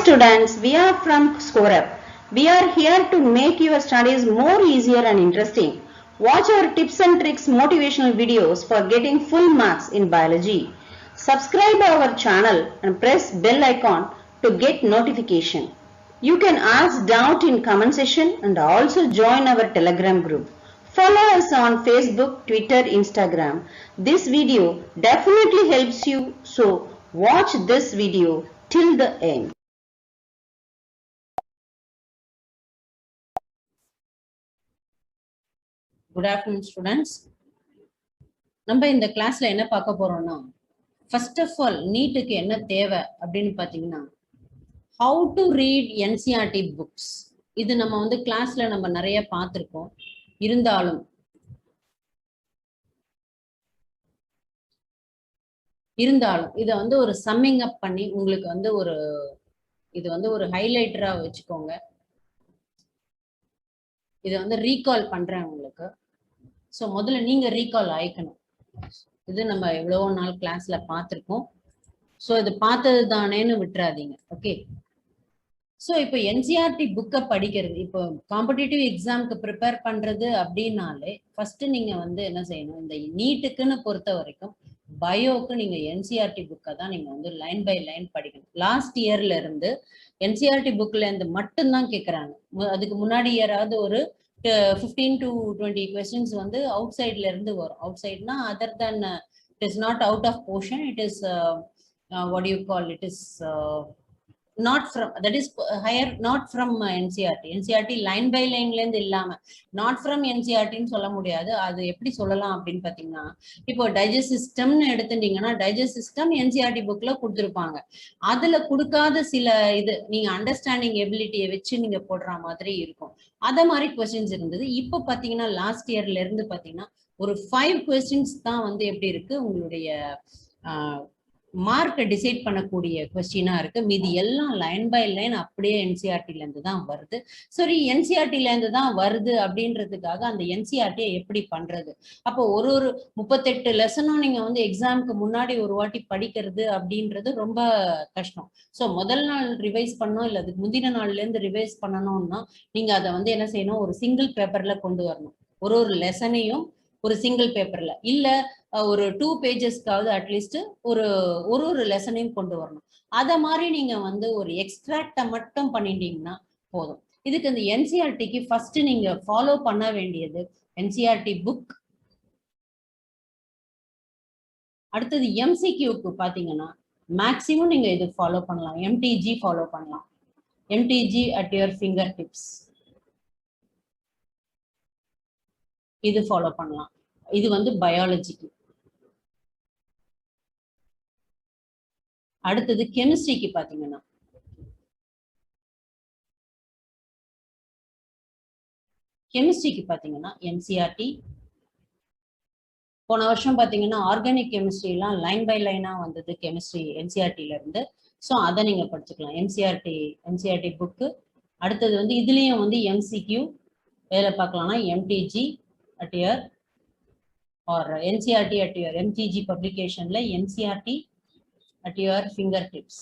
students, we are from ScoreUp. We are here to make your studies more easier and interesting. Watch our tips and tricks motivational videos for getting full marks in biology. Subscribe our channel and press bell icon to get notification. You can ask doubt in comment section and also join our Telegram group. Follow us on Facebook, Twitter, Instagram. This video definitely helps you, so watch this video till the end. Good afternoon, students. நம்ம இந்த கிளாஸ்ல என்ன பார்க்க போறோம்னா, first of all நீட்டுக்கு என்ன தேவை அப்படின்னு பாத்தீங்கன்னா, how to read NCERT books. இது நம்ம வந்து கிளாஸ்ல நம்ம நிறைய பார்த்திருக்கோம். இருந்தாலும் இத வந்து ஒரு சம்மிங் அப் பண்ணி உங்களுக்கு வந்து இது வந்து ஒரு ஹைலைட்டரா வச்சுக்கோங்க. இதை வந்து ரீகால் பண்றேன் உங்களுக்கு. ஸோ முதல்ல நீங்க ரீகால் ஆயிக்கணும். இது நம்ம எவ்வளவோ நாள் கிளாஸ்ல பார்த்துருக்கோம். ஸோ இது பார்த்தது தானேன்னு விட்டுறாதீங்க. ஓகே. ஸோ இப்போ NCERT புக்கை படிக்கிறது, இப்போ காம்படிட்டிவ் எக்ஸாமுக்கு ப்ரிப்பேர் பண்றது அப்படின்னாலே ஃபர்ஸ்ட் நீங்க வந்து என்ன செய்யணும், இந்த நீட்டுக்குன்னு பொறுத்த வரைக்கும் பயோக்கு நீங்க NCERT புக்கை தான் நீங்க வந்து லைன் பை லைன் படிக்கணும். லாஸ்ட் இயர்ல இருந்து NCERT புக்ல இருந்து மட்டும்தான் கேட்கறாங்க. அதுக்கு முன்னாடி யாராவது ஒரு 15 to 20 questions வந்து அவுட் சைட்ல இருந்து வரும். அவுட் சைட்னா other then it is not out of portion, it is what do you call, it is not from, that is higher, not from NCERT line by line ல இருந்து இல்லாம not from NCERT ன்னு சொல்ல முடியாது. அது எப்படி சொல்லலாம் அப்படின்னு பாத்தீங்கன்னா, இப்போ டைஜஸ்ட் சிஸ்டம்னு எடுத்துட்டீங்கன்னா டைஜஸ்ட் சிஸ்டம் NCERT புக்ல கொடுத்துருப்பாங்க. அதுல கொடுக்காத சில இது நீங்க அண்டர்ஸ்டாண்டிங் எபிலிட்டியை வச்சு நீங்க போடுற மாதிரி இருக்கும். அத மாதிரி கொஸ்டின்ஸ் இருந்தது. இப்போ பாத்தீங்கன்னா லாஸ்ட் இயர்ல இருந்து பாத்தீங்கன்னா ஒரு 5 கொஸ்டின்ஸ் தான் வந்து எப்படி இருக்கு, உங்களுடைய மார்க்கை டிசைட் பண்ணக்கூடிய கொஸ்டினா இருக்கு. மீதி எல்லாம் லைன் பை லைன் அப்படியே NCERTல இருந்து தான் வருது. சரி, NCERTல இருந்து தான் வருது அப்படின்றதுக்காக அந்த NCERT எப்படி பண்றது? அப்போ ஒரு 38 லெசனும் நீங்க வந்து எக்ஸாமுக்கு முன்னாடி ஒரு வாட்டி படிக்கிறது அப்படின்றது ரொம்ப கஷ்டம். ஸோ முதல் நாள் ரிவைஸ் பண்ணணும், இல்லை அதுக்கு முந்தின நாள்ல இருந்து ரிவைஸ் பண்ணணும்னா நீங்க அதை வந்து என்ன செய்யணும், ஒரு சிங்கிள் பேப்பர்ல கொண்டு வரணும். ஒரு லெசனையும் ஒரு சிங்கிள் பேப்பர்ல, இல்ல ஒரு 2 பேஜஸ்க்காவது அட்லீஸ்ட் ஒரு லெசனையும் கொண்டு வரணும். அத மாதிரி நீங்க வந்து ஒரு எக்ஸ்ட்ராக்ட மட்டும் பண்ணிட்டீங்கன்னா போதும். இதுக்கு இந்த NCERTக்கு ஃபர்ஸ்ட் நீங்க ஃபாலோ பண்ண வேண்டியது NCERT புக். அடுத்தது MCQக்கு பாத்தீங்கன்னா மேக்சிமம் நீங்க இது ஃபாலோ பண்ணலாம். MTG ஃபாலோ பண்ணலாம். MTG at your fingertips. இது ஃபாலோ பண்ணலாம். இது வந்து பயாலஜிக்கு. அடுத்தது கெமிஸ்ட்ரிக்கு பாத்தீங்கன்னா NCERT. போன வருஷம் பாத்தீங்கன்னா ஆர்கானிக் கெமிஸ்ட்ரி எல்லாம் லைன் பை லைனா வந்தது கெமிஸ்ட்ரி NCERTல இருந்து. ஸோ அதை நீங்க படிச்சுக்கலாம். NCERT book. அடுத்தது வந்து இதுலயும் வந்து MCQ வேலை பார்க்கலாம்னா MTG at your or NCERT at your MTG பப்ளிகேஷன்ல NCERT at your fingertips.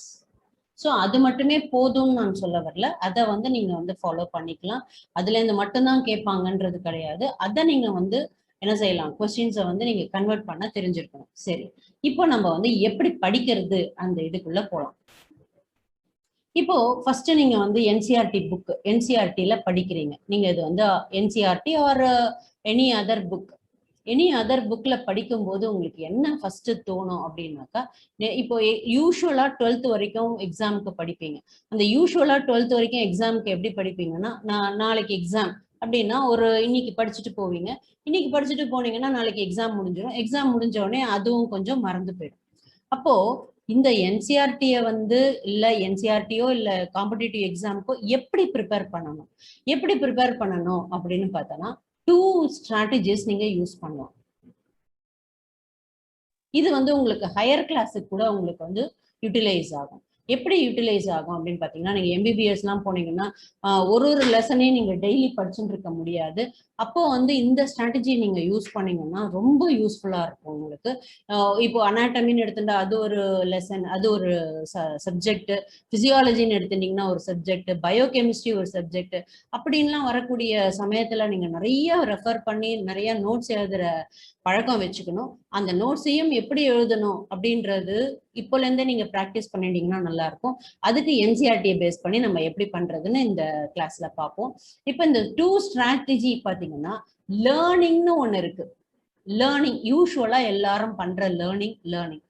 So அது மட்டுமே போதும்னு நான் சொல்ல வரல, அதை வந்து நீங்க வந்து ஃபாலோ பண்ணிக்கலாம். அதுல இருந்து மட்டும்தான் கேட்பாங்கன்றது கிடையாது. அதை நீங்க வந்து என்ன செய்யலாம், கொஸ்டின்ஸை வந்து நீங்க கன்வெர்ட் பண்ண தெரிஞ்சிருக்கணும். சரி, இப்போ நம்ம வந்து எப்படி படிக்கிறது அந்த இதுக்குள்ள போகலாம். இப்போ ஃபர்ஸ்ட் நீங்க வந்து NCERT புக் NCERTல படிக்கிறீங்க. நீங்க இது வந்து NCERT ஆர் எனி அதர் புக்ல படிக்கும்போது உங்களுக்கு என்ன ஃபர்ஸ்ட் தோணும் அப்படின்னாக்கா, இப்போ யூஸ்வலா 12th வரைக்கும் எக்ஸாமுக்கு படிப்பீங்க. அந்த யூஸ்வலா 12th வரைக்கும் எக்ஸாமுக்கு எப்படி படிப்பீங்கன்னா, நாளைக்கு எக்ஸாம் அப்படின்னா இன்னைக்கு படிச்சுட்டு போவீங்க. இன்னைக்கு படிச்சுட்டு போனீங்கன்னா நாளைக்கு எக்ஸாம் முடிஞ்சிடும். எக்ஸாம் முடிஞ்ச உடனே அதுவும் கொஞ்சம் மறந்து போயிடும். அப்போ இந்த NCERTய வந்து இல்ல NCERTயோ இல்ல காம்படிட்டிவ் எக்ஸாமுக்கோ எப்படி ப்ரிப்பேர் பண்ணணும் அப்படின்னு பார்த்தோம்னா 2 strategies நீங்க யூஸ் பண்ணலாம். இது வந்து உங்களுக்கு ஹையர் கிளாஸுக்கு கூட உங்களுக்கு வந்து யூட்டிலைஸ் ஆகும். எப்படி யூட்டிலைஸ் ஆகும் அப்படின்னு பாத்தீங்கன்னா, நீங்க எம்பிபிஎஸ் எல்லாம் போனீங்கன்னா ஒரு லெசனையும் நீங்க டெய்லி படிச்சுட்டு இருக்க முடியாது. அப்போ வந்து இந்த ஸ்ட்ராட்டஜி நீங்க யூஸ் பண்ணீங்கன்னா ரொம்ப யூஸ்ஃபுல்லா இருக்கும் உங்களுக்கு. இப்போ அனாட்டமின்னு எடுத்துட்டா அது ஒரு லெசன், அது ஒரு சப்ஜெக்ட், பிசியாலஜின்னு எடுத்துட்டீங்கன்னா ஒரு சப்ஜெக்ட், பயோகெமிஸ்ட்ரி ஒரு சப்ஜெக்ட், அப்படின்லாம் வரக்கூடிய சமயத்துல நீங்க நிறைய ரெஃபர் பண்ணி நிறைய நோட்ஸ் எழுதுற பழக்கம் வச்சுக்கணும். அந்த நோட்ஸையும் எப்படி எழுதணும் அப்படின்றது இப்போல இருந்தே நீங்க பிராக்டிஸ் பண்ணிட்டீங்கன்னா நல்லா இருக்கும். அதுக்கு என்சிஆர்டியை பேஸ் பண்ணி நம்ம எப்படி பண்றதுன்னு இந்த கிளாஸ்ல பார்ப்போம். இப்போ இந்த 2 ஸ்ட்ராட்டஜி பாத்தீங்கன்னா, லேர்னிங்னு ஒண்ணு இருக்கு. லேர்னிங் யூஸ்வலா எல்லாரும் பண்ற லேர்னிங்.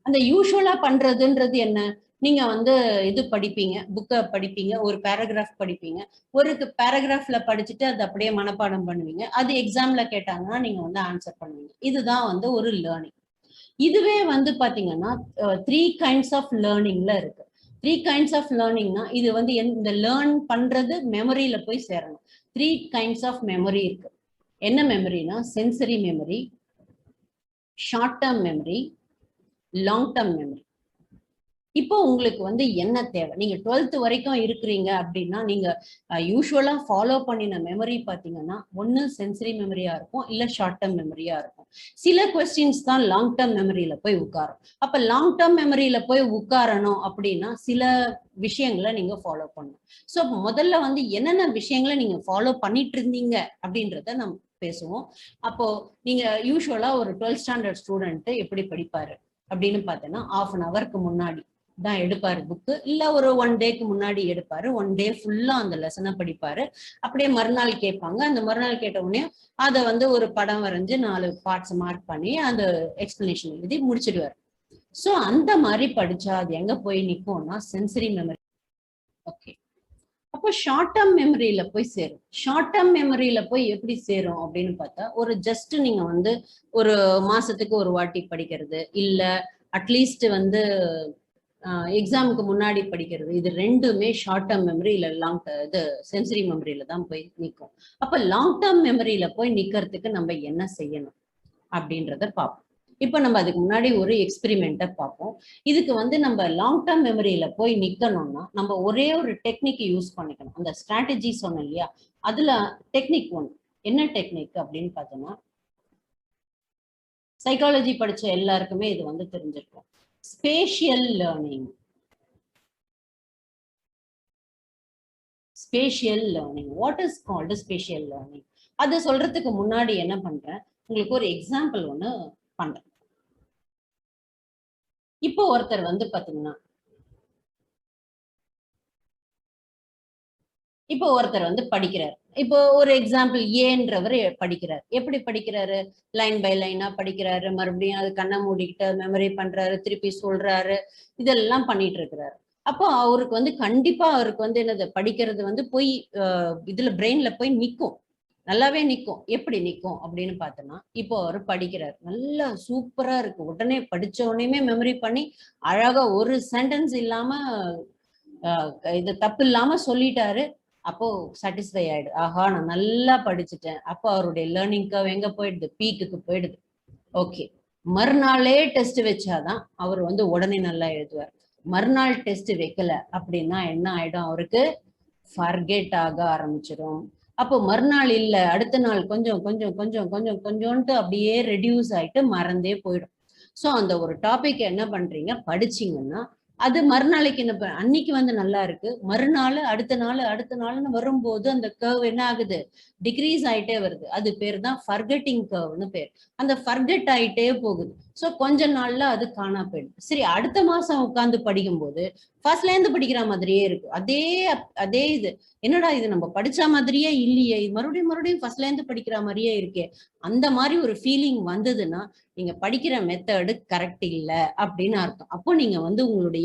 அந்த யூஸ்வலா பண்றதுன்றது என்ன? நீங்க வந்து இது படிப்பீங்க, புக்கை படிப்பீங்க, ஒரு பேராகிராஃப் படிப்பீங்க, ஒரு பேராகிராஃப்ல படிச்சுட்டு அதை அப்படியே மனப்பாடம் பண்ணுவீங்க, அது எக்ஸாம்ல கேட்டாங்கன்னா நீங்க வந்து ஆன்சர் பண்ணுவீங்க. இதுதான் வந்து ஒரு லேர்னிங். இதுவே வந்து பாத்தீங்கன்னா 3 கைண்ட்ஸ் ஆஃப் லேர்னிங்ல இருக்கு. 3 கைண்ட்ஸ் ஆஃப் லேர்னிங்னா இது வந்து இந்த லேர்ன் பண்றது மெமரியில போய் சேரணும். 3 கைண்ட்ஸ் ஆஃப் மெமரி இருக்கு. என்ன மெமரினா sensory memory, short term memory, long term memory. இப்போ உங்களுக்கு வந்து என்ன தேவை? நீங்க 12th வரைக்கும் இருக்கிறீங்க அப்படின்னா நீங்க யூஸ்வலா ஃபாலோ பண்ணின மெமரி பாத்தீங்கன்னா ஒன்னு சென்சரி மெமரியா இருக்கும், இல்ல ஷார்ட் டேர்ம் மெமரியா இருக்கும். சில கொஸ்டின்ஸ் தான் லாங் டேர்ம் மெமரியில போய் உட்காரும். அப்ப லாங் டேர்ம் மெமரியில போய் உட்காரணும் அப்படின்னா சில விஷயங்களை நீங்க ஃபாலோ பண்ணணும். ஸோ முதல்ல வந்து என்னென்ன விஷயங்களை நீங்க ஃபாலோ பண்ணிட்டு இருந்தீங்க அப்படின்றத நம்ம பேசுவோம். அப்போ நீங்க யூஸ்வலா ஒரு 12th ஸ்டாண்டர்ட் ஸ்டூடெண்ட் எப்படி படிப்பாரு அப்படின்னு பார்த்தீங்கன்னா, 1/2 ஹவருக்கு முன்னாடி தான் எடுப்பாரு புக்கு, இல்ல ஒரு 1 டேக்கு முன்னாடி எடுப்பாரு. 1 டே ஃபுல்லா அந்த லெசனை படிப்பாரு. அப்படியே மறுநாள் கேட்பாங்க. அந்த மறுநாள் கேட்ட உடனே அதை வந்து ஒரு படம் வரைஞ்சு 4 பார்ட்ஸ் மார்க் பண்ணி அந்த எக்ஸ்பிளனேஷன் எழுதி முடிச்சிடுவாரு. ஸோ அந்த மாதிரி படிச்சா அது எங்க போய் நிற்கும்னா சென்சரி மெமரி. ஓகே, அப்போ ஷார்ட் டேர்ம் மெமரியில போய் சேரும். ஷார்ட் டேர்ம் மெமரியில போய் எப்படி சேரும் அப்படின்னு பார்த்தா, ஒரு ஜஸ்ட் நீங்க வந்து ஒரு மாசத்துக்கு ஒரு வாட்டி படிக்கிறது, இல்ல அட்லீஸ்ட் வந்து எக்ஸாமுக்கு முன்னாடி படிக்கிறது, இது ரெண்டுமே ஷார்ட் டேர்ம் மெமரி இல்ல லாங் இது சென்சரி மெமரியில தான் போய் நிற்கும். அப்ப லாங் டேர்ம் மெமரியில போய் நிக்கிறதுக்கு நம்ம என்ன செய்யணும் அப்படின்றத பார்ப்போம். இப்போ நம்ம அதுக்கு முன்னாடி ஒரு எக்ஸ்பெரிமெண்ட்டை பார்ப்போம். இதுக்கு வந்து நம்ம லாங் டேர்ம் மெமரியில போய் நிக்கணும்னா நம்ம ஒரே ஒரு டெக்னிக் யூஸ் பண்ணிக்கணும். அந்த ஸ்ட்ராட்டஜி சொன்னேன் இல்லையா, அதுல டெக்னிக் ஒன்று. என்ன டெக்னிக் அப்படின்னு பார்த்தோம்னா, சைக்காலஜி படிச்ச எல்லாருக்குமே இது வந்து தெரிஞ்சிருக்கும். Spatial learning. Spatial learning. What is called spatial learning? அது சொல்றதுக்கு முன்னாடி என்ன பண்றேன், உங்களுக்கு ஒரு எக்ஸாம்பிள் ஒன்று பண்றேன். இப்போ ஒருத்தர் வந்து பாத்தீங்கன்னா, இப்போ ஒருத்தர் வந்து படிக்கிறார். இப்போ ஒரு எக்ஸாம்பிள் ஏன்றவர் படிக்கிறார். எப்படி படிக்கிறாரு? லைன் பை லைனா படிக்கிறாரு, மறுபடியும் அது கண்ணை மூடிக்கிட்டு மெமரி பண்றாரு, திருப்பி சொல்றாரு, இதெல்லாம் பண்ணிட்டு இருக்கிறாரு. அப்போ அவருக்கு வந்து கண்டிப்பா அவருக்கு வந்து என்னது படிக்கிறது வந்து போய் இதுல பிரெயின்ல போய் நிற்கும், நல்லாவே நிற்கும். எப்படி நிற்கும் அப்படின்னு பார்த்தோன்னா, இப்போ அவர் படிக்கிறார், நல்லா சூப்பரா இருக்கு, உடனே படிச்ச உடனே மெமரி பண்ணி அழகா ஒரு சென்டென்ஸ் இல்லாம இது தப்பு இல்லாம சொல்லிட்டாரு. அப்போ சாட்டிஸ்ஃபை ஆயிடு, ஆஹா நான் நல்லா படிச்சுட்டேன். அப்போ அவருடைய லேர்னிங் கர்வ் எங்க போயிடுது? பீக்குக்கு போயிடுது. ஓகே, மறுநாளே டெஸ்ட் வச்சாதான் அவர் வந்து உடனே நல்லா எழுதுவார். மறுநாள் டெஸ்ட் வைக்கல அப்படின்னா என்ன ஆயிடும்? அவருக்கு ஃபர்கெட் ஆக ஆரம்பிச்சிடும். அப்போ மறுநாள் இல்ல, அடுத்த நாள் கொஞ்சம் கொஞ்சம் கொஞ்சம் கொஞ்சம் கொஞ்சோன்ட்டு அப்படியே ரெடியூஸ் ஆயிட்டு மறந்தே போயிடும். ஸோ அந்த ஒரு டாபிக் என்ன பண்றீங்க, படிச்சீங்கன்னா அது மறுநாளைக்கு என்ன அன்னைக்கு வந்து நல்லா இருக்கு, மறுநாள் அடுத்த நாள்னு வரும்போது அந்த கர்வ் என்ன ஆகுது? டிக்ரீஸ் ஆயிட்டே வருது. அது பேர் தான் ஃபர்கெட்டிங் கர்வ்னு பேர். அந்த ஃபர்கெட் ஆயிட்டே போகுது. ஸோ கொஞ்ச நாள்ல அது காணா போயிடுது. சரி, அடுத்த மாசம் உட்காந்து படிக்கும்போது ஃபர்ஸ்ட்ல இருந்து படிக்கிற மாதிரியே இருக்கு. அதே இது என்னடா இது நம்ம படிச்ச மாதிரியே இல்லையே, மறுபடியும் ஃபர்ஸ்ட்ல இருந்து படிக்கிற மாதிரியே இருக்கே. அந்த மாதிரி ஒரு ஃபீலிங் வந்ததுன்னா நீங்க படிக்கிற மெத்தடு கரெக்ட் இல்ல அப்படின்னு அர்த்தம். அப்போ நீங்க வந்து உங்களுடைய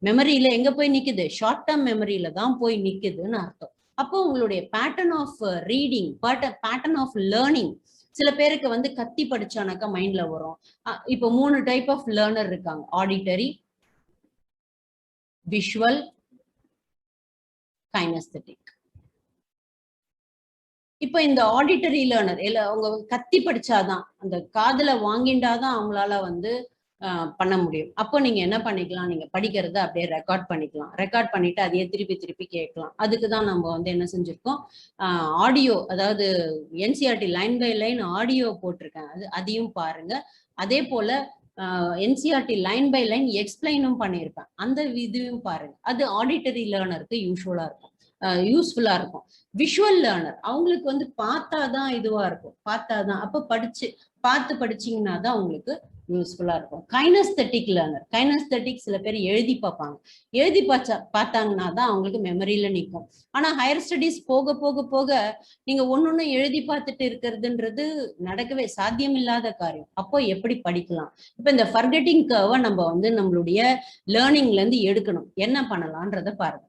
மெமரியில எங்க போய் நிக்குது? ஷார்ட் டேர்ம் மெமரியில தான் போய் நிக்குதுன்னு அர்த்தம். அப்போ உங்களுடைய pattern of reading, pattern of learning, சில பேருக்கு வந்து கத்தி படிச்சானாக்கா மைண்ட்ல வரும். இப்போ 3 டைப் ஆஃப் லேர்னர் இருக்காங்க: ஆடிட்டரி, விஷுவல், கைனஸ்தெட்டிக். இப்ப இந்த ஆடிட்டரி லேர்னர் அவங்க கத்தி படிச்சாதான், அந்த காதுல வாங்கிண்டாதான் அவங்களால வந்து பண்ண முடியும். அப்போ நீங்க என்ன பண்ணிக்கலாம், நீங்க படிக்கிறத அப்படியே ரெக்கார்ட் பண்ணிக்கலாம். ரெக்கார்ட் பண்ணிட்டு அதையே திருப்பி திருப்பி கேட்கலாம். அதுக்கு தான் நம்ம வந்து என்ன செஞ்சிருக்கோம், ஆடியோ, அதாவது NCERT line by line audio போட்டிருக்கேன். அதையும் பாருங்க. அதே போல என்சிஆர்டி லைன் பை லைன் எக்ஸ்பிளைனும் பண்ணியிருப்பேன். அந்த இதுவும் பாருங்க. அது ஆடிட்டரி லேர்னருக்கு யூஸ்ஃபுல்லா இருக்கும். விஷுவல் லேர்னர் அவங்களுக்கு வந்து பார்த்தாதான் இதுவா இருக்கும். பார்த்தாதான் அப்ப பார்த்து படிச்சீங்கன்னா தான் உங்களுக்கு யூஸ்ஃபுல்லா இருக்கும். கைனஸ்தெட்டிக் லேர்னர், கைனஸ்தெட்டிக் சில பேர் எழுதி பார்ப்பாங்க. எழுதி பார்த்தாங்கன்னா தான் அவங்களுக்கு மெமரியில நிற்கும். ஆனா ஹையர் ஸ்டடீஸ் போக போக போக நீங்க ஒன்னொன்னு எழுதி பார்த்துட்டு இருக்கிறதுன்றது நடக்கவே சாத்தியமில்லாத காரியம். அப்போ எப்படி படிக்கலாம்? இப்ப இந்த ஃபர்கெட்டிங் கர்வை நம்ம வந்து நம்மளுடைய லேர்னிங்ல இருந்து எடுக்கணும். என்ன பண்ணலாம்ன்றத பாருங்க.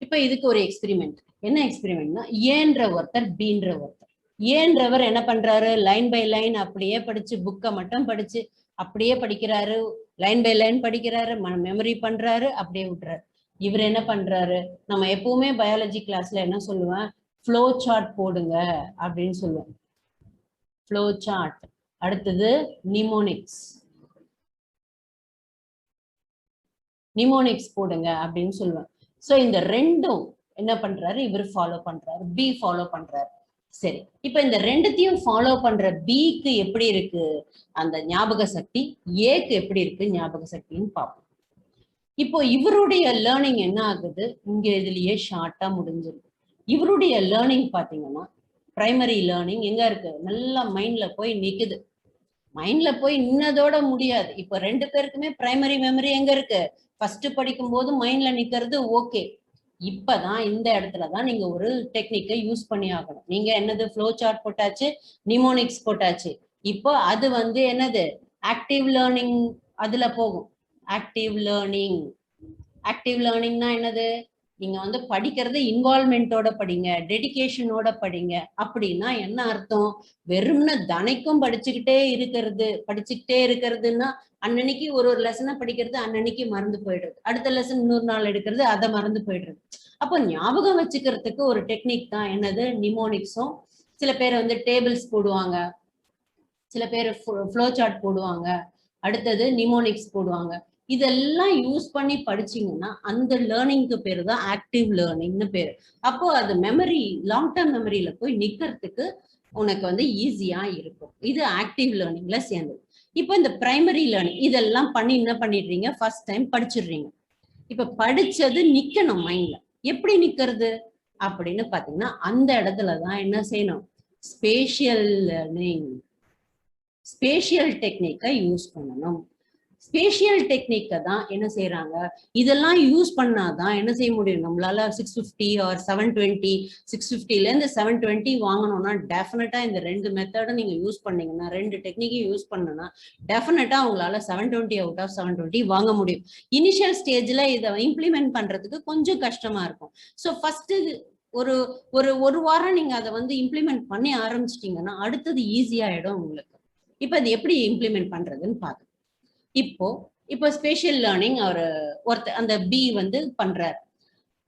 இப்ப இதுக்கு ஒரு எக்ஸ்பெரிமெண்ட். என்ன எக்ஸ்பெரிமெண்ட்னா, ஏன்ற ஒருத்தர் பீன்ற ஒருத்தர். ஏன்றவர் என்ன பண்றாரு, லைன் பை லைன் அப்படியே படிச்சு புக்கை மட்டும் படிச்சு அப்படியே படிக்கிறாரு, லைன் பை லைன் படிக்கிறாரு, மெமரி பண்றாரு, அப்படியே விட்டுறாரு. இவர் என்ன பண்றாரு, நம்ம எப்பவுமே பயாலஜி கிளாஸ்ல என்ன சொல்லுவேன், ஃப்ளோ சார்ட் போடுங்க அப்படின்னு சொல்லுவேன். Flow chart. அடுத்தது நிமோனிக்ஸ் போடுங்க அப்படின்னு சொல்லுவேன். சோ இந்த ரெண்டும் என்ன பண்றாரு, இவர் ஃபாலோ பண்றாரு, பி ஃபாலோ பண்றாரு. சரி, இப்ப இந்த ரெண்டுத்தையும் ஃபாலோ பண்ற பிக்கு எப்படி இருக்கு அந்த ஞாபக சக்தி, ஏக்கு எப்படி இருக்கு ஞாபக சக்தின்னு பார்ப்போம். இப்போ இவருடைய லேர்னிங் என்ன ஆகுது, இங்க இதுலயே ஷார்ட்டா முடிஞ்சிருக்கு. இவருடைய லேர்னிங் பாத்தீங்கன்னா, பிரைமரி லேர்னிங் எங்க இருக்கு, நல்லா மைண்ட்ல போய் நிக்குது. மைண்ட்ல போய் நின்னதோட முடியாது. இப்ப ரெண்டு பேருக்குமே பிரைமரி மெமரி எங்க இருக்கு, ஃபர்ஸ்ட் படிக்கும் போது மைண்ட்ல நிக்கிறது ஓகே. இப்பதான் இந்த இடத்துலதான் நீங்க ஒரு டெக்னிக்கை யூஸ் பண்ணி ஆகணும். நீங்க என்னது, ஃப்ளோ சார்ட் போட்டாச்சு, நிமோனிக்ஸ் போட்டாச்சு. இப்போ அது வந்து என்னது, ஆக்டிவ் லேர்னிங் அதுல போகும். ஆக்டிவ் லேர்னிங்னா என்னது, நீங்க வந்து படிக்கிறது இன்வால்மெண்டோட படிங்க, டெடிகேஷனோட படிங்க. அப்படின்னா என்ன அர்த்தம், வெறும்னு தனைக்கும் படிச்சுக்கிட்டே இருக்கிறதுன்னா அன்னன்னைக்கு ஒரு லெசனை படிக்கிறது, அன்னன்னைக்கு மறந்து போயிடுறது, அடுத்த லெசன் இன்னொரு நாள் எடுக்கிறது, அதை மறந்து போயிடுறது. அப்போ ஞாபகம் வச்சுக்கிறதுக்கு ஒரு டெக்னிக் தான் என்னது, நிமோனிக்ஸும். சில பேர் வந்து டேபிள்ஸ் போடுவாங்க, சில பேர் ஃப்ளோ சார்ட் போடுவாங்க, அடுத்தது நிமோனிக்ஸ் போடுவாங்க. இதெல்லாம் யூஸ் பண்ணி படிச்சீங்கன்னா அந்த லேர்னிங்க்கு பேரு தான் ஆக்டிவ் லேர்னிங்னு பேரு. அப்போ அது மெமரி, லாங் டேர்ம் மெமரியில போய் நிக்கிறதுக்கு உனக்கு வந்து ஈஸியா இருக்கும். இது ஆக்டிவ் லேர்னிங்ல சேர்ந்தது. இப்போ இந்த பிரைமரி லேர்னிங் இதெல்லாம் பண்ணி என்ன பண்ணிடுறீங்க, ஃபர்ஸ்ட் டைம் படிச்சிடுறீங்க. இப்ப படிச்சது நிக்கணும் மைண்ட்ல. எப்படி நிக்கிறது அப்படின்னு பாத்தீங்கன்னா, அந்த இடத்துலதான் என்ன செய்யணும், ஸ்பேஷியல் லேர்னிங், ஸ்பேஷியல் டெக்னிக்கை யூஸ் பண்ணணும். ஸ்பேஷியல் டெக்னிக்கை தான் என்ன செய்யறாங்க, இதெல்லாம் யூஸ் பண்ணாதான் என்ன செய்ய முடியும், நம்மளால 650 ஆர் 720, 650ல இருந்து 720 வாங்கணும்னா டெஃபினட்டா இந்த ரெண்டு மெத்தடும் நீங்க யூஸ் பண்ணீங்கன்னா, ரெண்டு டெக்னிக்கையும் யூஸ் பண்ணனா டெஃபினட்டா உங்களால 720 அவுட் ஆஃப் 720 வாங்க முடியும். இனிஷியல் ஸ்டேஜ்ல இதை இம்ப்ளிமெண்ட் பண்றதுக்கு கொஞ்சம் கஷ்டமா இருக்கும். ஸோ ஃபர்ஸ்ட் ஒரு வாரம் நீங்க அதை வந்து இம்ப்ளிமெண்ட் பண்ணி ஆரம்பிச்சிட்டீங்கன்னா அடுத்தது ஈஸியாயிடும் உங்களுக்கு. இப்ப அது எப்படி இம்ப்ளிமெண்ட் பண்றதுன்னு பாருங்க. இப்போ ஸ்பேஷியல் லேர்னிங் ஒருத்தர் அந்த பி வந்து பண்றாரு.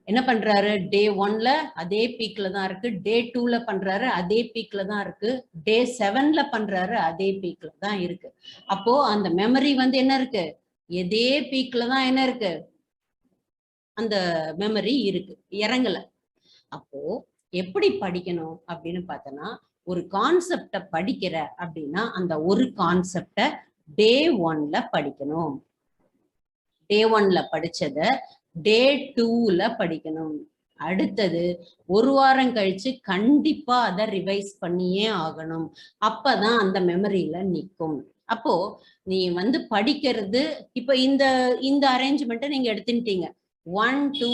என்ன பண்றாரு, டே 1ல அதே பீக்ல தான் இருக்கு, டே 2ல பண்றாரு அதே பீக்ல தான் இருக்கு, டே 7ல பண்றாரு அதே பீக்ல தான் இருக்கு. அப்போ அந்த மெமரி வந்து என்ன இருக்கு, அதே பீக்ல தான் என்ன இருக்கு, அந்த மெமரி இருக்கு, இறங்கல. அப்போ எப்படி படிக்கணும் அப்படின்னு பார்த்தோன்னா, ஒரு கான்செப்ட படிக்கிற அப்படின்னா அந்த ஒரு கான்செப்ட டே 1ல படிக்கணும். டே 1ல படிச்சத டே 2ல படிக்கணும். அடுத்தது ஒரு வாரம் கழிச்சு கண்டிப்பா அதை ரிவைஸ் பண்ணியே ஆகணும். அப்பதான் அந்த மெமரியில நிற்கும். அப்போ நீ வந்து படிக்கிறது, இப்ப இந்த அரேஞ்ச்மெண்ட்டை நீங்க எடுத்துட்டீங்க, 1 to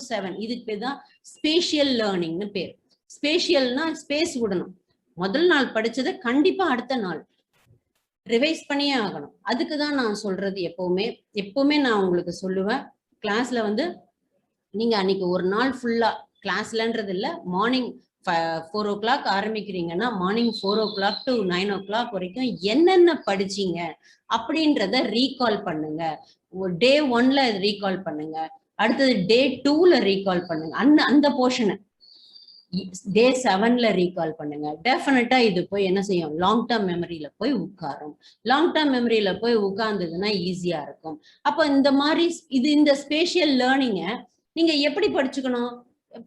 7 இதுக்கு பேர் தான் ஸ்பேஷியல் லேர்னிங்னு பேர். ஸ்பேஷியல்னா ஸ்பேஸ் விடணும். முதல் நாள் படிச்சதை கண்டிப்பா அடுத்த நாள் ரிவைஸ் பண்ணியே ஆகணும். அதுக்குதான் நான் சொல்றது, எப்பவுமே நான் உங்களுக்கு சொல்லுவேன், கிளாஸ்ல வந்து நீங்க அன்னைக்கு ஒரு நாள் ஃபுல்லா கிளாஸ்லன்றது இல்ல, morning 4 o'clock ஆரம்பிக்கிறீங்கன்னா morning 4 o'clock to 9 o'clock வரைக்கும் என்னென்ன படிச்சீங்க அப்படின்றத ரீகால் பண்ணுங்க. டே 1ல ரீகால் பண்ணுங்க, அடுத்தது டே 2ல ரீகால் பண்ணுங்க. அந்த போர்ஷனை டே 7ல ரீகால் பண்ணுங்க. டெஃபினட்டா இது போய் என்ன செய்யும், லாங் டேர்ம் மெமரியில போய் உட்காரும். லாங் டேர்ம் மெமரியில போய் உட்கார்ந்ததுன்னா ஈஸியா இருக்கும். அப்ப இந்த மாதிரி இந்த ஸ்பேஷியல் லேர்னிங்க நீங்க எப்படி படிச்சுக்கணும்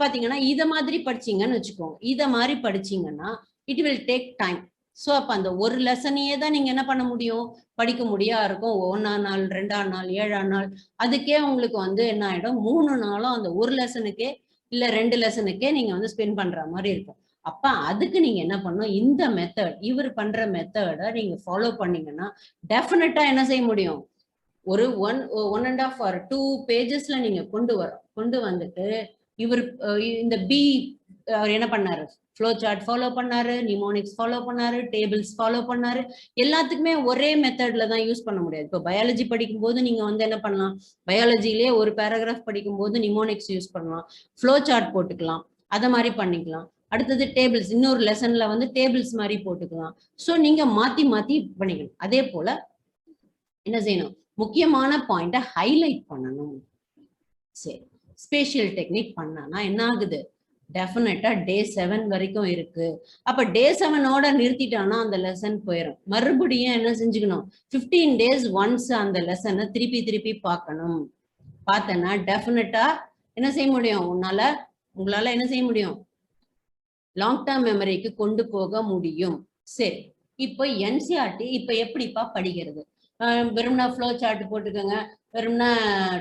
பாத்தீங்கன்னா, இத மாதிரி படிச்சீங்கன்னு வச்சுக்கோங்க. இத மாதிரி படிச்சீங்கன்னா it will take time. So அப்ப அந்த ஒரு லெசனையே தான் நீங்க என்ன பண்ண முடியும், படிக்க முடியா இருக்கும். 1ஆம் நாள், 2ஆம் நாள், 7ஆம் நாள், அதுக்கே உங்களுக்கு வந்து என்ன ஆயிடும், 3 நாளும் அந்த ஒரு லெசனுக்கே இல்ல 2 லெசனுக்கே நீங்க வந்து ஸ்பெண்ட் பண்ற மாதிரி இருக்கும். அப்ப அதுக்கு நீங்க என்ன பண்ணணும், இந்த மெத்தட், இவர் பண்ற மெத்தட நீங்க ஃபாலோ பண்ணீங்கன்னா டெஃபினட்டா என்ன செய்ய முடியும், ஒரு 1.5 or 2 பேஜஸ்ல நீங்க கொண்டு வந்துட்டு இவர் இந்த அவர் என்ன பண்ணாரு, ஃப்ளோ சார்ட் ஃபாலோ பண்ணாரு, நிமோனிக்ஸ் ஃபாலோ பண்ணாரு, டேபிள்ஸ் ஃபாலோ பண்ணாரு. எல்லாத்துக்குமே ஒரே மெத்தட்ல தான் யூஸ் பண்ண முடியாது. இப்போ பயாலஜி படிக்கும் போது நீங்க வந்து என்ன பண்ணலாம், பயாலஜிலேயே ஒரு பேராகிராஃப் படிக்கும் போது நிமோனிக்ஸ் யூஸ் பண்ணலாம், ஃப்ளோ சார்ட் போட்டுக்கலாம், அத மாதிரி பண்ணிக்கலாம். அடுத்தது டேபிள்ஸ், இன்னொரு லெசன்ல வந்து டேபிள்ஸ் மாதிரி போட்டுக்கலாம். ஸோ நீங்க மாத்தி மாத்தி பண்ணிக்கணும். அதே போல என்ன செய்யணும், முக்கியமான பாயிண்ட ஹைலைட் பண்ணணும். சரி, ஸ்பேஷியல் டெக்னிக் பண்ணானா என்ன ஆகுது, டெஃபினட்டா டே 7 வரைக்கும் இருக்கு. அப்ப டே 7ஓட நிறுத்திட்டானா அந்த லெசன் போயிடும். மறுபடியும் என்ன செஞ்சுக்கணும், 15 days ஒன்ஸ் அந்த லெசனை திருப்பி பார்க்கணும். பார்த்தனா டெஃபினட்டா என்ன செய்ய முடியும், உங்களால என்ன செய்ய முடியும், லாங் டேர்ம் மெமரிக்கு கொண்டு போக முடியும். சரி, இப்போ என்சிஆர்டி இப்ப எப்படிப்பா படிக்கிறது, வெறும்னா ஃப்ளோ சார்ட் போட்டுக்கோங்க, வெறும்னா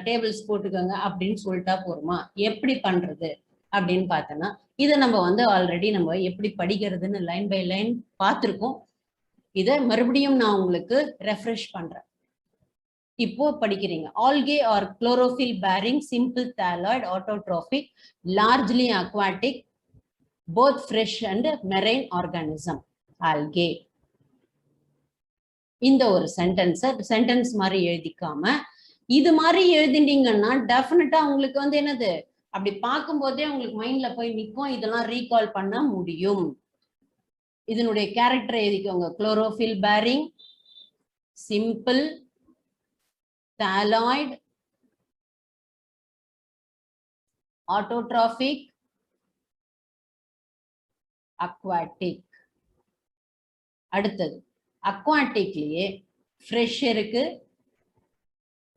டேபிள்ஸ் போட்டுக்கோங்க அப்படின்னு சொல்லிட்டா போருமா, எப்படி பண்றது அப்படின்னு பார்த்தோன்னா, இதை நம்ம வந்து ஆல்ரெடி நம்ம எப்படி படிக்கிறதுன்னு லைன் பை லைன் பார்த்துருக்கோம். இதை மறுபடியும் நான் உங்களுக்கு ரெஃப்ரெஷ் பண்றேன். இப்போ படிக்கிறீங்க, algae are chlorophyll bearing simple thalloid autotrophic largely aquatic both fresh and marine organism, algae. இந்த ஒரு சென்டென்ஸ் மாதிரி எழுதிக்காம இது மாதிரி எழுதிட்டீங்கன்னா டெஃபினட்டா உங்களுக்கு வந்து என்னது, அப்படி பார்க்கும் போதே உங்களுக்கு மைண்ட்ல போய் நிற்கும், இதெல்லாம் ரீகால் பண்ண முடியும். இதனுடைய கேரக்டர் எழுதிக்கோங்க, chlorophyll bearing simple thalloid autotrophic aquatic. அடுத்தது அக்வாட்டிக்லயே ஃப்ரெஷ் இருக்கு,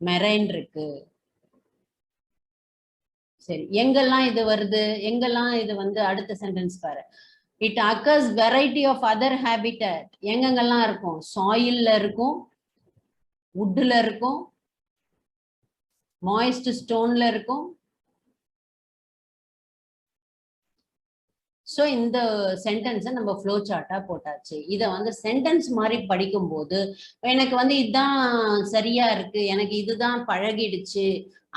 மெரைன் இருக்கு. சரி, எங்கெல்லாம் இது வருது, எங்கெல்லாம் இது வந்து அடுத்த சென்டென்ஸ் பாரு, it occurs variety of other habitat. எங்கெங்கெல்லாம் இருக்கும், சாயில்ல இருக்கும், வுட்ல இருக்கும், மாய்ஸ்ட் ஸ்டோன்ல இருக்கும். ஸோ இந்த சென்டென்ஸை நம்ம ஃப்ளோ சார்ட்டா போட்டாச்சு. இதை வந்து சென்டென்ஸ் மாதிரி படிக்கும்போது எனக்கு வந்து இதுதான் சரியா இருக்கு, எனக்கு இதுதான் பழகிடுச்சு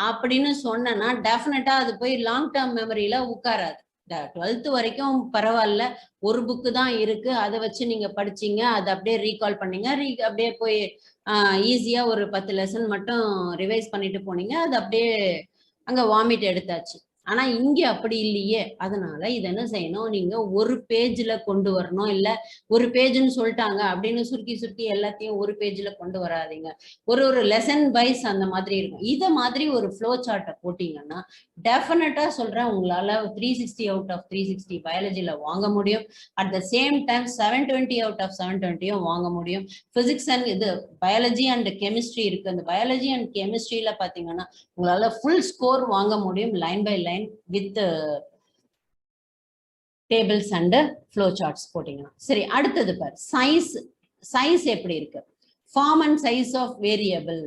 அப்படின்னு சொன்னா டெஃபினட்டா அது போய் லாங் டேர்ம் மெமரியில உட்காராது. 12th வரைக்கும் பரவாயில்ல, ஒரு புக்கு தான் இருக்கு, அதை வச்சு நீங்க படிச்சீங்க, அதை அப்படியே ரீகால் பண்ணீங்க, அப்படியே போய் ஈஸியா ஒரு 10 லெசன் மட்டும் ரிவைஸ் பண்ணிட்டு போனீங்க, அது அப்படியே அங்க வாமிட் எடுத்தாச்சு. ஆனா இங்க அப்படி இல்லையே. அதனால இதை என்ன செய்யணும், நீங்க ஒரு பேஜ்ல கொண்டு வரணும். இல்ல ஒரு பேஜ்னு சொல்லிட்டாங்க அப்படின்னு சுருக்கி எல்லாத்தையும் ஒரு பேஜ்ல கொண்டு வராதீங்க. ஒரு லெசன் வைஸ் அந்த மாதிரி இருக்கும். இதை மாதிரி ஒரு ஃப்ளோ சார்ட்டை போட்டீங்கன்னா டெஃபினட்டா சொல்றேன், உங்களால 360 அவுட் ஆஃப் 360 பயாலஜில வாங்க முடியும். At the same time 720 out of 720 வாங்க முடியும். பிசிக்ஸ் அண்ட் இது பயாலஜி அண்ட் கெமிஸ்ட்ரி இருக்கு. அந்த பயாலஜி அண்ட் கெமிஸ்ட்ரியில பாத்தீங்கன்னா உங்களால ஃபுல் ஸ்கோர் வாங்க முடியும், line by line with tables and flow charts போட்டீங்கன்னா. சரி, அடுத்தது பாரு, சைஸ் எப்படி இருக்கு, form and size of variable.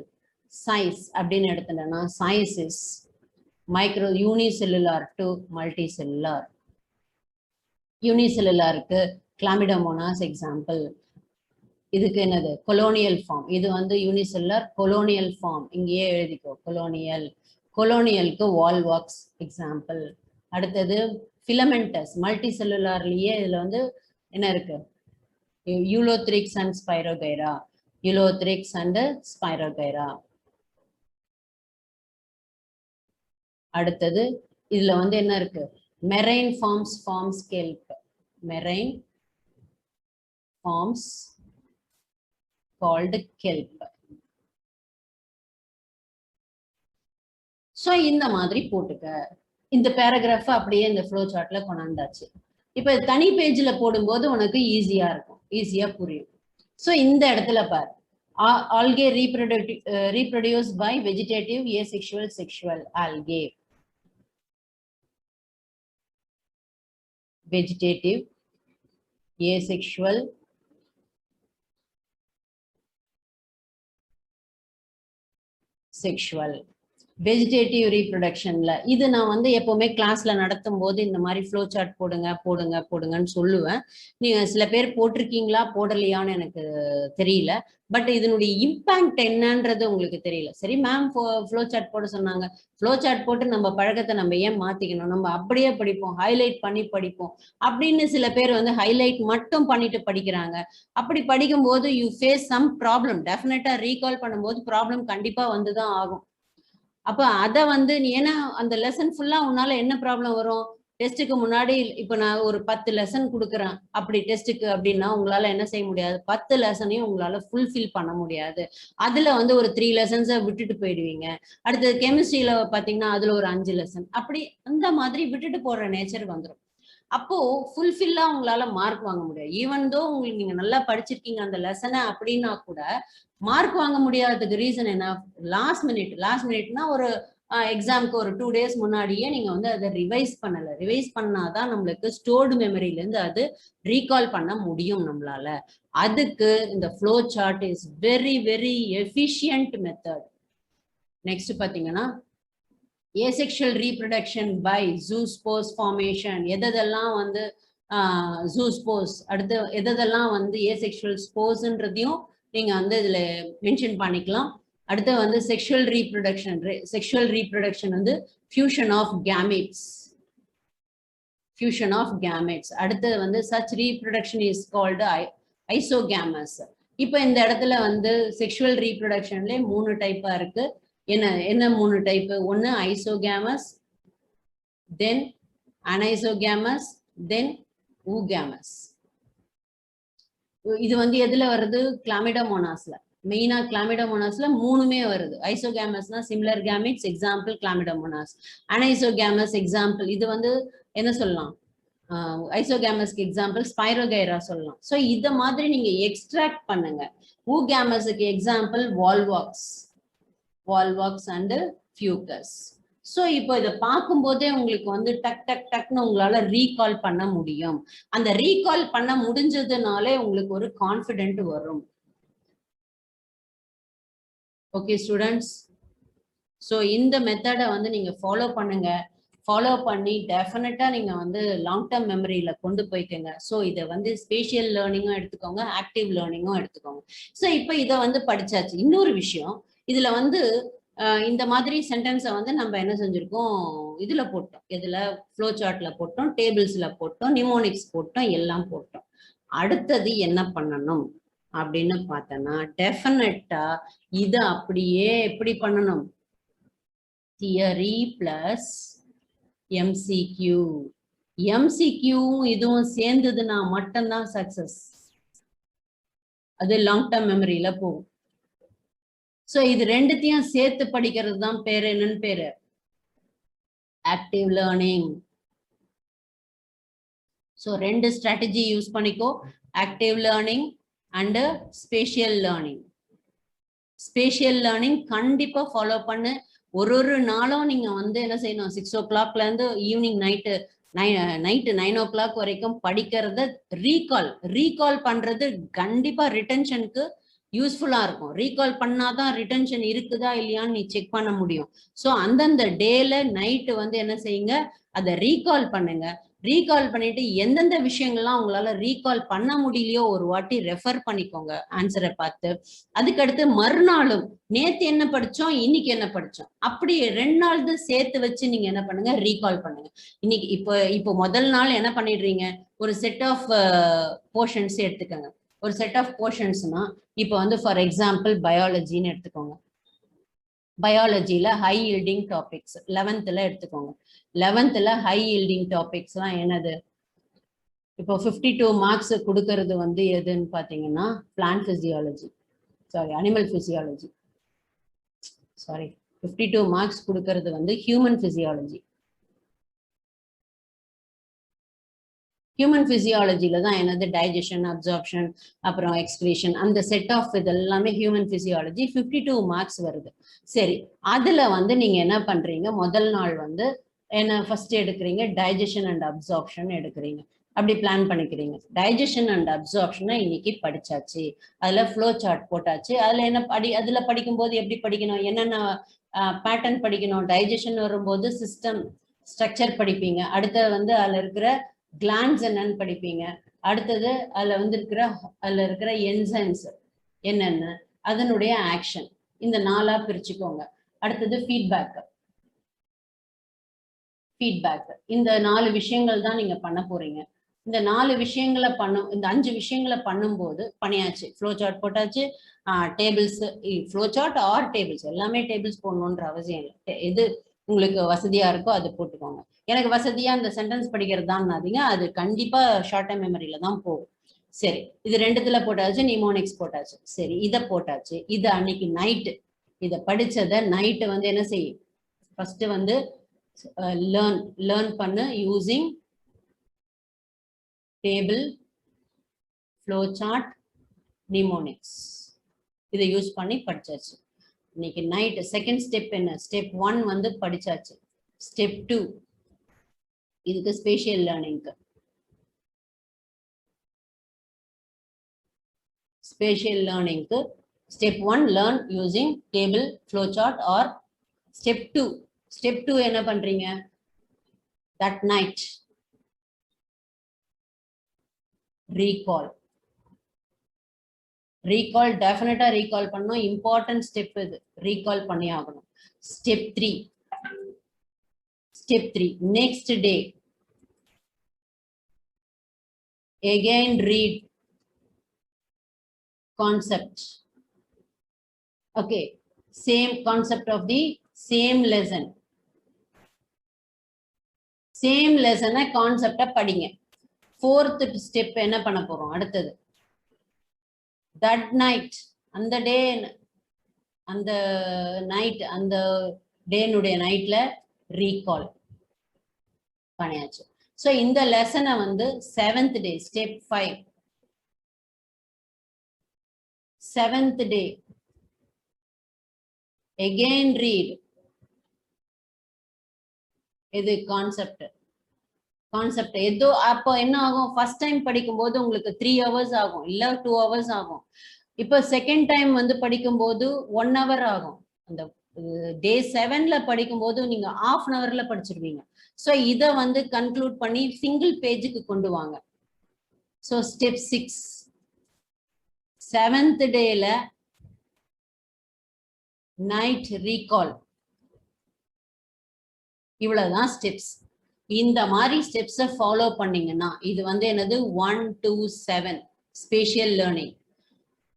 Size அப்படின்னு எடுத்துட்டோம்னா size is micro unicellular to multicellular. யூனிசெல்லுலாருக்கு கிளாமிடோமோனாஸ் எக்ஸாம்பிள். இதுக்கு என்னது, கொலோனியல் ஃபார்ம். இது வந்து யூனிசெல்லுலர் கொலோனியல் ஃபார்ம், இங்கேயே எழுதிக்கோ, கொலோனியலுக்கு வால்வாக்ஸ் எக்ஸாம்பிள். அடுத்தது ஃபிலமெண்டஸ், மல்டி செல்லுலார்லயே இதுல வந்து என்ன இருக்கு, Ulothrix and Spirogyra, Ulothrix and Spirogyra. அடுத்தது இதுல வந்து என்ன இருக்கு, marine forms kelp, marine forms called kelp. So இந்த மாதிரி போட்டுக்க. இந்த பேராகிராஃப் அப்படியே இந்த ஃப்ளோ சார்ட்ல கொண்டாந்தாச்சு. இப்ப தனி பேஜ்ல போடும்போது உனக்கு ஈஸியா இருக்கும், ஈஸியா புரியும். ஸோ இந்த இடத்துல பாரு, algae reproduced by vegetative asexual sexual algae. Vegetative asexual sexual vegetative ரீப்ரொடக்ஷன்ல இது நான் வந்து எப்பவுமே கிளாஸ்ல நடத்தும் போது இந்த மாதிரி ஃப்ளோ சார்ட் போடுங்கன்னு சொல்லுவேன். நீங்க சில பேர் போட்டிருக்கீங்களா போடலையான்னு எனக்கு தெரியல. பட் இதனுடைய இம்பாக்ட் என்னன்றது உங்களுக்கு தெரியல. சரி மேம் ஃப்ளோ சார்ட் போட சொன்னாங்க, ஃப்ளோ சார்ட் போட்டு நம்ம பழக்கத்தை நம்ம ஏன் மாத்திக்கணும், நம்ம அப்படியே படிப்போம், ஹைலைட் பண்ணி படிப்போம் அப்படின்னு சில பேர் வந்து ஹைலைட் மட்டும் பண்ணிட்டு படிக்கிறாங்க. அப்படி படிக்கும் போது யூ ஃபேஸ் சம் ப்ராப்ளம். டெஃபினட்டா ரீகால் பண்ணும்போது ப்ராப்ளம் கண்டிப்பா வந்துதான் ஆகும். அப்ப அத வந்து நீ ஏன்னா அந்த லெசன் ஃபுல்லா உன்னால என்ன ப்ராப்ளம் வரும், டெஸ்ட்டுக்கு முன்னாடி இப்ப நான் ஒரு 10 லெசன் கொடுக்குறேன் அப்படி டெஸ்ட்டுக்கு அப்படின்னா உங்களால என்ன செய்ய முடியாது, 10 லெசனையும் உங்களால ஃபுல்ஃபில் பண்ண முடியாது. அதுல வந்து ஒரு 3 லெசன்ஸை விட்டுட்டு போயிடுவீங்க. அடுத்தது கெமிஸ்ட்ரியில பாத்தீங்கன்னா அதுல ஒரு 5 லெசன் அப்படி அந்த மாதிரி விட்டுட்டு போற நேச்சர் வந்துடும். அப்போ ஃபுல்ஃபில்லா உங்களால மார்க் வாங்க முடியாது. ஈவன் தோ உங்களுக்கு நீங்க நல்லா படிச்சிருக்கீங்க அந்த லெசனை அப்படின்னா கூட மார்க் வாங்க முடியாததுக்கு ரீசன் என்ன, லாஸ்ட் மினிட்னா ஒரு எக்ஸாமுக்கு ஒரு 2 days முன்னாடியே நீங்க வந்து அதை ரிவைஸ் பண்ணல. ரிவைஸ் பண்ணாதான் நம்மளுக்கு ஸ்டோர்டு மெமரியில இருந்து அது ரீகால் பண்ண முடியும் நம்மளால. அதுக்கு இந்த flow chart is very very efficient method. Next பாத்தீங்கன்னா asexual reproduction by zoospore formation. எதெல்லாம் வந்து zoospores, அடுத்து எதெல்லாம் வந்து asexual sporesன்றதையும் நீங்க வந்து இதுல மென்ஷன் பண்ணிக்கலாம். அடுத்து வந்து செக்ஷுவல் ரீப்ரொடக்ஷன் வந்து ஃபியூஷன் ஆஃப் கேமெட்ஸ். அடுத்து வந்து such reproduction is called isogamous. இப்போ இந்த இடத்துல வந்து செக்ஷுவல் ரீப்ரொடக்ஷன்ல 3 டைப்பா இருக்கு. என்ன 3 டைப்? ஒன்னு ஐசோகேமஸ், தென் அனைசோகேமஸ், தென் ஊகேமஸ். இது வந்து எதுல வருது, கிளாமிடோமோனாஸ்ல. மெயினா கிளாமிடோமோனாஸ்ல 3மே வருது. ஐசோகேமஸ்னா similar gametes, example Chlamydomonas. Anisogamous example இது வந்து என்ன சொல்லலாம், ஐசோகேமஸ்க்கு எக்ஸாம்பிள் ஸ்பைரோகைரா சொல்லலாம். ஸோ இத மாதிரி நீங்க எக்ஸ்ட்ராக்ட் பண்ணுங்க. ஊகேமஸுக்கு example Volvox and Fucus. So இப்போ இதை பார்க்கும்போதே உங்களுக்கு வந்து டக்னு உங்களால ரீகால் பண்ண முடியும். அந்த ரீகால் பண்ண முடிஞ்சதுனாலே உங்களுக்கு ஒரு கான்ஃபிடென்ட் வரும். ஓகே ஸ்டூடெண்ட்ஸ், ஸோ இந்த மெத்தடை வந்து நீங்க ஃபாலோ பண்ணுங்க. ஃபாலோ பண்ணி டெஃபினட்டா நீங்க வந்து லாங் டேர்ம் மெமரியில கொண்டு போய்க்கங்க. ஸோ இதை வந்து ஸ்பேஷியல் லேர்னிங்கும் எடுத்துக்கோங்க, ஆக்டிவ் லேர்னிங்கும் எடுத்துக்கோங்க. ஸோ இப்போ இதை வந்து படிச்சாச்சு. இன்னொரு விஷயம், இதுல வந்து இந்த மாதிரி சென்டென்ஸை வந்து நம்ம என்ன செஞ்சிருக்கோம், இதுல போட்டோம், இதுல ஃப்ளோ சார்ட்ல போட்டோம், டேபிள்ஸ்ல போட்டோம், நிமோனிக்ஸ் போட்டோம், எல்லாம் போட்டோம். அடுத்தது என்ன பண்ணணும் அப்படின்னு பார்த்தோன்னா, டெஃபினட்டா இதை அப்படியே எப்படி பண்ணணும், தியரி பிளஸ் எம்சிக்யூ. எம்சிக்யூவும் இதுவும் சேர்ந்ததுன்னா மட்டும்தான் சக்சஸ். அது லாங் டேர்ம் மெமரியில போகும். ஸோ இது ரெண்டுத்தையும் சேர்த்து படிக்கிறது தான் பேர் என்னன்னு பேரு, active learning. So 2 strategy use பண்ணிக்கோ, active learning and spatial learning. Spatial learning கண்டிப்பா ஃபாலோ பண்ணு. ஒரு நாளும் நீங்க வந்து என்ன செய்யணும், 6 o'clockல இருந்து ஈவினிங் நைட்டு 9 o'clock வரைக்கும் படிக்கிறத ரீகால் பண்றது கண்டிப்பா ரிட்டென்ஷனுக்கு யூஸ்ஃபுல்லா இருக்கும். ரீகால் பண்ணாதான் ரிட்டென்ஷன் இருக்குதா இல்லையான்னு நீ செக் பண்ண முடியும். ஸோ அந்தந்த டேல நைட்டு வந்து என்ன செய்யுங்க, அதை ரீகால் பண்ணுங்க. ரீகால் பண்ணிட்டு எந்தெந்த விஷயங்கள்லாம் உங்களால ரீகால் பண்ண முடியலையோ ஒரு வாட்டி ரெஃபர் பண்ணிக்கோங்க ஆன்சரை பார்த்து. அதுக்கடுத்து மறுநாளும் நேத்து என்ன படிச்சோம், இன்னைக்கு என்ன படிச்சோம், அப்படி 2 நாள் தான் சேர்த்து வச்சு நீங்க என்ன பண்ணுங்க, ரீகால் பண்ணுங்க. இன்னைக்கு இப்போ முதல் நாள் என்ன பண்ணிடுறீங்க, ஒரு செட் ஆஃப் போர்ஷன்ஸ் எடுத்துக்கோங்க. ஒரு செட் ஆஃப் போர்ஷன்ஸ்னா இப்போ வந்து ஃபார் எக்ஸாம்பிள் பயாலஜின்னு எடுத்துக்கோங்க. பயாலஜியில ஹை ஈல்டிங் டாபிக்ஸ் 11th எடுத்துக்கோங்க. 11th ஹை ஈல்டிங் டாபிக்ஸ்லாம் என்னது, இப்போ 52 மார்க்ஸ் கொடுக்கறது வந்து எதுன்னு பார்த்தீங்கன்னா plant physiology, animal physiology. 52 marks கொடுக்கறது வந்து ஹியூமன் பிசியாலஜி. ஹியூமன் பிசியாலஜில தான் என்னது டைஜஷன், அப்சார்ப்ஷன், அப்புறம் எக்ஸ்கிரீஷன், அந்த செட் ஆஃப் இது எல்லாமே ஹியூமன் பிசியாலஜி. 52 மார்க்ஸ் வருது. சரி, அதுல வந்து நீங்க என்ன பண்றீங்க, முதல் நாள் வந்து என்ன ஃபர்ஸ்ட் எடுக்கிறீங்க, டைஜஷன் அண்ட் அப்சார்ப்ஷன் எடுக்கிறீங்க. அப்படி பிளான் பண்ணிக்கிறீங்க. டைஜஷன் அண்ட் அப்சார்ப்ஷனை இன்னைக்கு படிச்சாச்சு, அதுல ஃப்ளோ சார்ட் போட்டாச்சு. அதுல என்ன அதுல படிக்கும்போது எப்படி படிக்கணும், என்னென்ன பேட்டர்ன் படிக்கணும். டைஜஷன் வரும்போது சிஸ்டம் ஸ்ட்ரக்சர் படிப்பீங்க. அடுத்தது வந்து அதுல இருக்கிற கிளான்ஸ் என்னன்னு படிப்பீங்க. அடுத்தது அதுல இருக்கிற என்சைம்ஸ் என்னென்ன, அதனுடைய ஆக்ஷன், இந்த 4ஆ பிரிச்சுக்கோங்க. அடுத்தது ஃபீட்பேக். இந்த 4 விஷயங்கள் தான் நீங்க பண்ண போறீங்க. இந்த 4 விஷயங்களை இந்த 5 விஷயங்களை பண்ணும்போது பண்ணியாச்சு. ஃப்ளோ சார்ட் போட்டாச்சு, tables, flow chart or tables, எல்லாமே டேபிள்ஸ் போடணுன்ற அவசியம் இல்லை. எது உங்களுக்கு வசதியா இருக்கோ அது போட்டுக்கோங்க. எனக்கு வசதியா இந்த சென்டென்ஸ் படிக்கிறது தான், அது கண்டிப்பா ஷார்ட் டைம் மெமரியில தான் போகும். சரி, இது 2த்துல போட்டாச்சு, நிமோனிக்ஸ் போட்டாச்சு. சரி, இதை போட்டாச்சு. இது அன்னைக்கு நைட்டு இதை படிச்சதை நைட்டு வந்து என்ன செய்யும், ஃபர்ஸ்ட் வந்து லேர்ன் பண்ணு using table, flow chart, mnemonics. இதை யூஸ் பண்ணி படிச்சாச்சு. இன்னைக்கு நைட் செகண்ட் ஸ்டெப் என்ன, ஸ்டெப் 1 வந்து படிச்சாச்சு. ஸ்டெப் 2 இதுக்கு ஸ்பேஷியல் லேர்னிங்க்கு. ஸ்பேஷியல் லேர்னிங்க்கு step 1 learn using table, flow chart or step 2. Step 2 என்ன பண்றீங்க, that night recall definitely recall பண்ணணும். இம்பார்ட்டன்ட் ஸ்டெப் இது, ரீகால் பண்ணி ஆகணும். Step 3 next day again read concept. Okay, same concept of the same lesson கான்செப்ட படிங்க. 4th step என்ன பண்ண போறோம், அடுத்தது that night, அந்த டே, அந்த நைட், அந்த டேனுடைய நைட்ல ரீகால் பண்ணியாச்சு. ஸோ இந்த லெசனை வந்து 7th டே ஸ்டெப் 5, 7th டே again read இது கான்செப்ட் ஏதோ. அப்போ என்ன ஆகும், ஃபர்ஸ்ட் டைம் படிக்கும்போது உங்களுக்கு 3 hours ஆகும், இல்ல 2 hours ஆகும். இப்போ செகண்ட் டைம் வந்து படிக்கும்போது 1 hour ஆகும். அந்த டே 7ல படிக்கும்போது நீங்க 1/2 hourல படிச்சிருவீங்க. ஸோ இதை வந்து கன்க்ளூட் பண்ணி சிங்கிள் பேஜுக்கு கொண்டு வாங்க. ஸோ ஸ்டெப் 6 7th டேல நைட் ரீகால். இவ்வளவுதான் ஸ்டெப்ஸ். இந்த மாதிரி ஸ்டெப்ஸை ஃபாலோ பண்ணீங்கன்னா இது வந்து என்னது 1 to 7 ஸ்பேஷியல் லேர்னிங்.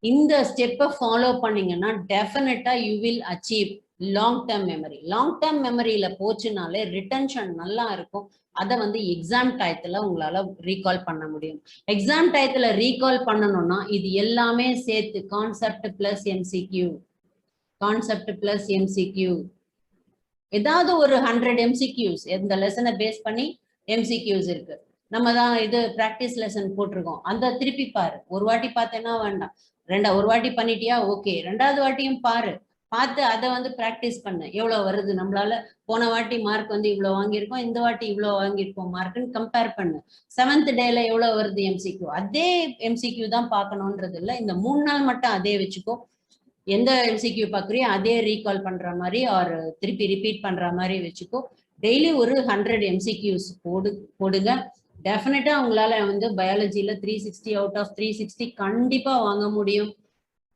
இந்த ஸ்டெப்பை ஃபாலோ பண்ணீங்கன்னா definitely you will achieve long term memory. Long term மெமரியில போச்சுனாலே ரிட்டன்ஷன் நல்லா இருக்கும். அதை வந்து எக்ஸாம் டயத்துல உங்களால ரீகால் பண்ண முடியும். எக்ஸாம் டயத்துல ரீகால் பண்ணணும்னா இது எல்லாமே சேர்த்து கான்செப்ட் பிளஸ் எம்சிக்யூ, ஏதாவது ஒரு 100 MCQs இந்த லெசனை பேஸ் பண்ணி MCQs இருக்கு. நம்ம தான் இது பிராக்டிஸ் லெசன் போட்டிருக்கோம், அந்த திருப்பி பாரு. ஒரு வாட்டி பார்த்தேன்னா வேண்டாம், ஒரு வாட்டி பண்ணிட்டியா ஓகே, 2வது வாட்டியும் பார்த்து அதை வந்து பிராக்டிஸ் பண்ணு. எவ்வளவு வருது நம்மளால, போன வாட்டி மார்க் வந்து இவ்வளவு வாங்கியிருக்கோம், இந்த வாட்டி இவ்வளவு வாங்கியிருக்கோம் மார்க்குன்னு கம்பேர் பண்ணு. 7th டேல எவ்வளவு வருது MCQ, அதே MCQ தான் பார்க்கணுன்றது இல்லை. இந்த 3 நாள் மட்டும் அதே வச்சுக்கோ. எந்த MCQ பார்க்குறியோ அதே ரீகால் பண்ற மாதிரி ஆர் திருப்பி ரிப்பீட் பண்ற மாதிரி வச்சுக்கோ. டெய்லி ஒரு 100 MCQs போடுங்க. டெஃபினட்டா உங்களால வந்து பயாலஜில 360 out of 360 கண்டிப்பா வாங்க முடியும்.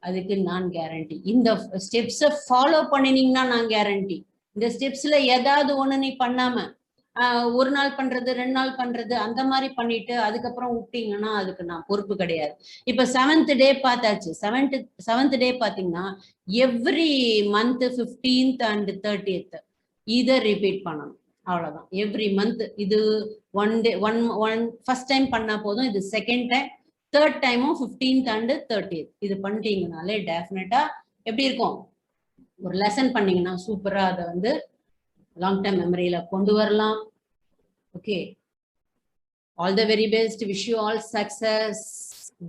அதுக்கு நான் கேரண்டி. இந்த ஸ்டெப்ஸை ஃபாலோ பண்ணினீங்கன்னா நான் கேரண்டி. இந்த ஸ்டெப்ஸ்ல ஏதாவது ஒண்ணு நீ பண்ணாம ஒரு நாள் பண்றது 2 நாள் பண்றது அந்த மாதிரி பண்ணிட்டு அதுக்கப்புறம் விட்டீங்கன்னா அதுக்கு நான் பொறுப்பு கிடையாது. இப்ப 7th டே பார்த்தாச்சு. 7th டே பாத்தீங்கன்னா every month 15th and 30th இதை ரிப்பீட் பண்ணணும். அவ்வளவுதான், எவ்ரி மந்த். இது ஒன் ஃபர்ஸ்ட் டைம் பண்ணா போதும், இது செகண்ட் டைம், தேர்ட் டைமும் 15th and 30th இது பண்ணிட்டீங்கனாலே டெஃபினட்டா எப்படி இருக்கும், ஒரு லெசன் பண்ணீங்கன்னா சூப்பரா அதை வந்து லாங் டேர்ம் மெமரியில கொண்டு வரலாம். Okay, All the very best. Wish you all success.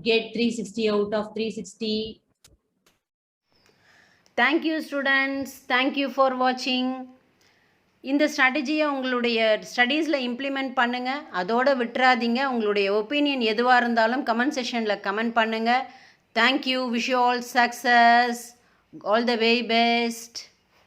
Get 360 out of 360. Thank you students. Thank you for watching. இந்த ஸ்ட்ராட்டஜியை உங்களுடைய ஸ்டடீஸில் இம்ப்ளிமெண்ட் பண்ணுங்கள். அதோடு விட்டுறாதீங்க. உங்களுடைய ஒப்பீனியன் எதுவாக இருந்தாலும் கமெண்ட் செக்ஷனில் கமெண்ட் பண்ணுங்கள். Thank you. Wish you all success. All the very best.